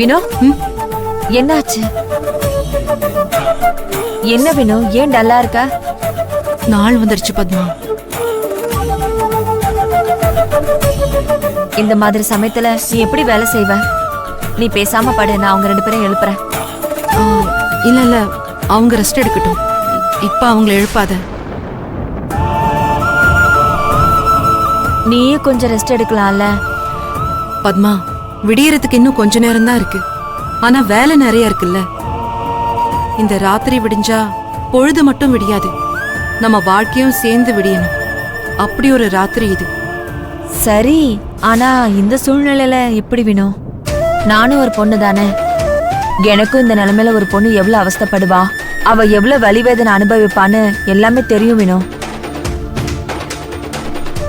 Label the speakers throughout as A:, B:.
A: வினோ, என்னாச்சு? என்ன வினோ, ஏன் டல்லா இருக்க?
B: நாள் வந்துருச்சு பத்மா.
A: இந்த மாதிரி சமயத்துல நீ எப்படி வேலை செய்வ? நீ பேசாம படு, நான் அவங்க 2 பேரையும் எழுப்புறேன்.
B: இல்ல இல்ல, அவங்க ரெஸ்ட் எடுக்கட்டும். இப்ப அவங்கள எழுப்பாத.
A: நீயே கொஞ்சம் ரெஸ்ட் எடுக்கலாம்ல.
B: பத்மா, விடியறதுக்கு இன்னும் கொஞ்ச நேரம் தான் இருக்கு. ஆனா வேலை நிறைய இருக்குல்ல. இந்த ராத்திரி விடிஞ்சா பொழுது மட்டும் விடியாது, நம்ம வாழ்க்கையும் சேர்ந்து விடியணும். அப்படி ஒரு ராத்திரி இது.
A: சரி, ஆனா இந்த சூழ்நிலையில எப்படி வினோ? நானும் ஒரு பொண்ணு தானே. எனக்கும் இந்த நிலைமையில ஒரு பொண்ணு எவ்வளவு அவஸ்தைப்படுவா, அவ எவ்வளவு வலிவேதனை அனுபவிப்பான்னு எல்லாமே தெரியும் வினோ.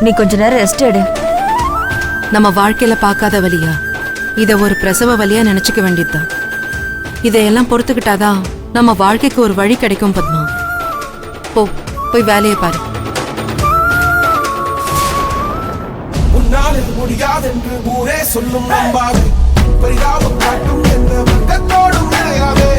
A: நீ கொஞ்ச நேரம் ரெஸ்ட் எடு.
B: நம்ம வாழ்க்கையில பார்க்காத வலியா இத ஒரு பிரசவ வலியா நினைச்சுக்க வேண்டியதுதான். இதையெல்லாம் பொறுத்துக்கிட்டாதான் நம்ம வாழ்க்கைக்கு ஒரு வழி கிடைக்கும் பத்மா. போய் வேலையை பாரு.
C: உன்னால் முடியாதென்று ஊரே சொல்லும் நம்பாது, பரிதாபம் காட்டும் எந்த வட்டத்தோடும் கிடையாது.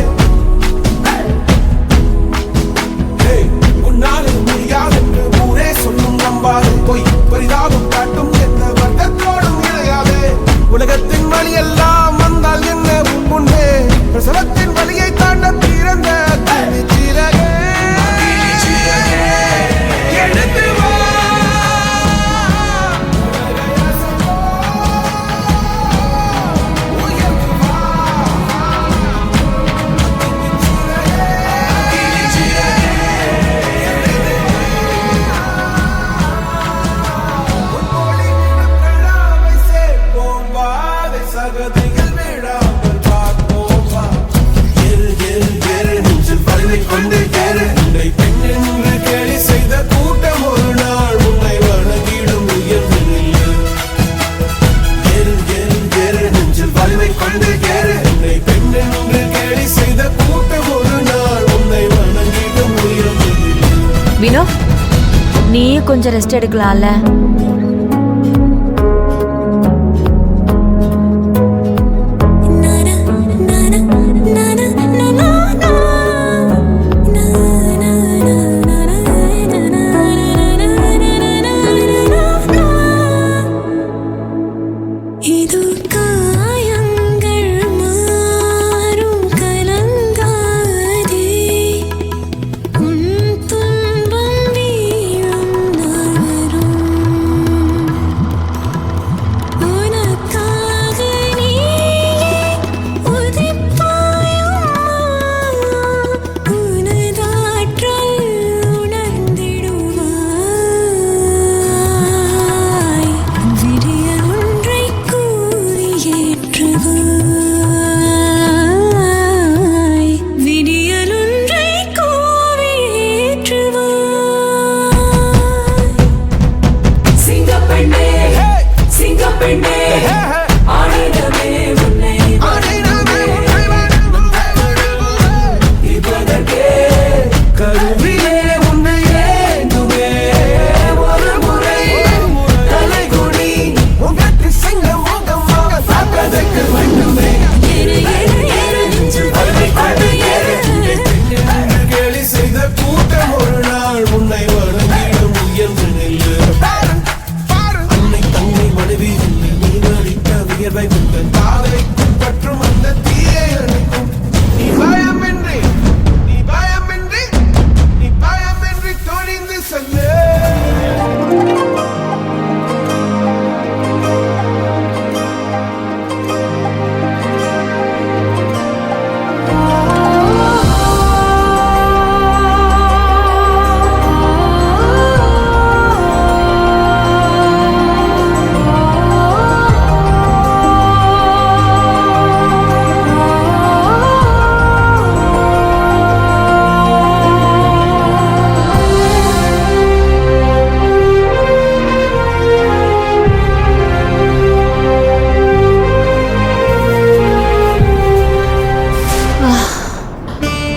C: உன்னால் முடியாதென்று ஊரே சொல்லும் நம்பாது, பொய் பரிதாபம் காட்டும் எந்த வட்டத்தோடும் கிடையாது. உலகத்தின் வழி எல்லாம் வந்தால் என்ன முன்னே, பிரசவத்தின் வழியை தாண்ட பிறந்த சிறகே எடுத்து வா.
A: வினோ, நீயே கொஞ்சம் ரெஸ்ட் எடுக்கலாம்ல.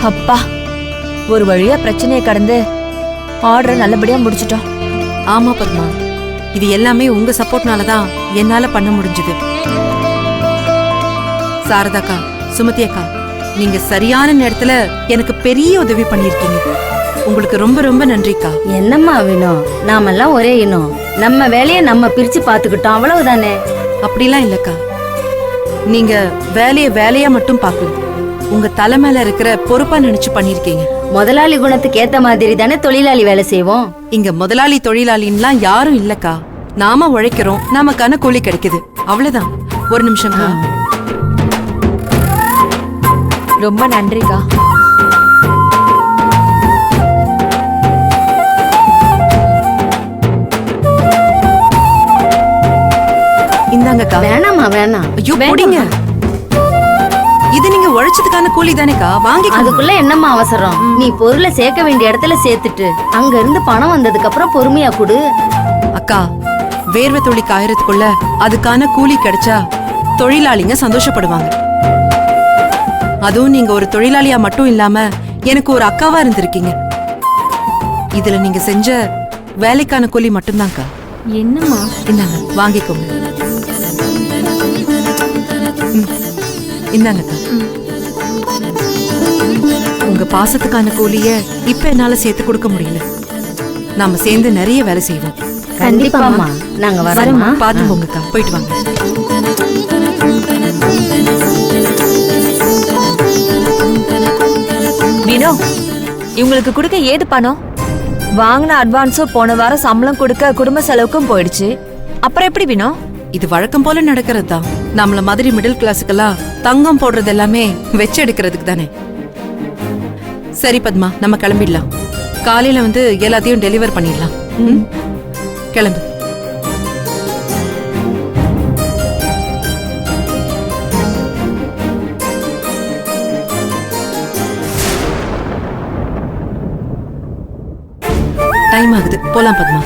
A: அப்பா, ஒரு வழியா பிரச்சனையை கடந்து ஆர்டரை நல்லபடியா முடிச்சிட்டோம்.
B: ஆமா பத்மா, இது எல்லாமே உங்க சப்போர்ட்னால தான் என்னால பண்ண முடிஞ்சது. சாரதாக்கா, சுமதி அக்கா, நீங்க சரியான நேரத்துல எனக்கு பெரிய உதவி பண்ணிருக்கீங்க. உங்களுக்கு ரொம்ப ரொம்ப நன்றிக்கா.
D: என்னம்மா வேணும், நாமெல்லாம் ஒரே இனம். நம்ம வேலையை நம்ம பிரிச்சு பாத்துக்கிட்டோம், அவ்வளவுதானே.
B: அப்படிலாம் இல்லக்கா. நீங்க வேலையா மட்டும் பார்க்கல, உங்க தலைமையில இருக்கிற பொறுப்பா நினைச்சு பண்ணிருக்கீங்க.
D: முதலாளி குணத்துக்கு ஏத்த மாதிரி தானே தொழிலாளி வேலை செய்வோம்.
B: இங்க முதலாளி தொழிலாளின்லாம் யாரும் இல்லக்கா. நாம உழைக்கிறோம், நமக்கான கூலி கிடைக்குது, அவ்வளவுதான். ஒரு நிமிஷம்க்கா.
A: ரொம்ப நன்றிக்கா.
B: இந்தாங்கக்கா.
D: வேணாமா வேணாம்.
B: ஐயோ
D: வேண்டாம்மா.
B: போடிங்க. இது நீங்க உழைச்சதுக்கான கூலி தானேக்கா, வாங்கிக்கோங்க.
D: அதுக்குள்ள என்னம்மா அவசரம்? நீ பொருளை சேர்க்க வேண்டிய இடத்துல சேர்த்துட்டு அங்க இருந்து பணம் வந்ததுக்கு அப்புறம் பொறுமையா கொடு.
B: அக்கா, வேர்வை துளி காயறதுக்குள்ள அதுக்கான கூலி கிடைச்சா தொழிலாளிங்க சந்தோஷப்படுவாங்க. அதுவும் நீங்க ஒரு தொழிலாளியா மட்டும் இல்லாம எனக்கு ஒரு அக்காவா இருந்திருக்கீங்க. இதுல நீங்க செஞ்ச வேலைக்கான கூலி மட்டும்தான்க்கா.
D: என்னம்மா?
B: இந்தாங்க, வாங்கிக்கோங்க. இந்தாங்கக்கா. உங்க பாசத்துக்கான கூலிய இப்ப என்னால சேர்த்து கொடுக்க முடியல. நாம சேர்ந்து நிறைய வேலை செய்வோம்.
D: கண்டிப்பாம்மா, நாங்க வரோம்மா.
B: பார்த்து போங்கக்கா, போயிட்டு வாங்க.
A: வினோ, இவங்களுக்கு கொடுக்க ஏது பணம்? வாங்கின அட்வான்ஸும் போன வாரம் சம்பளம் கொடுக்க குடும்ப செலவுக்கும் போயிடுச்சு. அப்புறம் எப்படி வினோ?
B: இது வழக்கம் போல நடக்கிறது தான். நம்மள மாதிரி மிடில் கிளாஸுக்கெல்லாம் தங்கம் போடுறது எல்லாமே வெச்சு எடுக்கிறதுக்கு தானே. சரி பத்மா, நம்ம கிளம்பிடலாம். காலையில வந்து எல்லாத்தையும் டெலிவர் பண்ணிடலாம். கிளம்பு. டைம் ஆகுது, போலாம் பத்மா.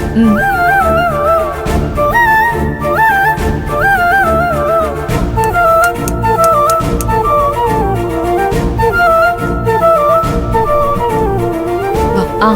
A: ஆ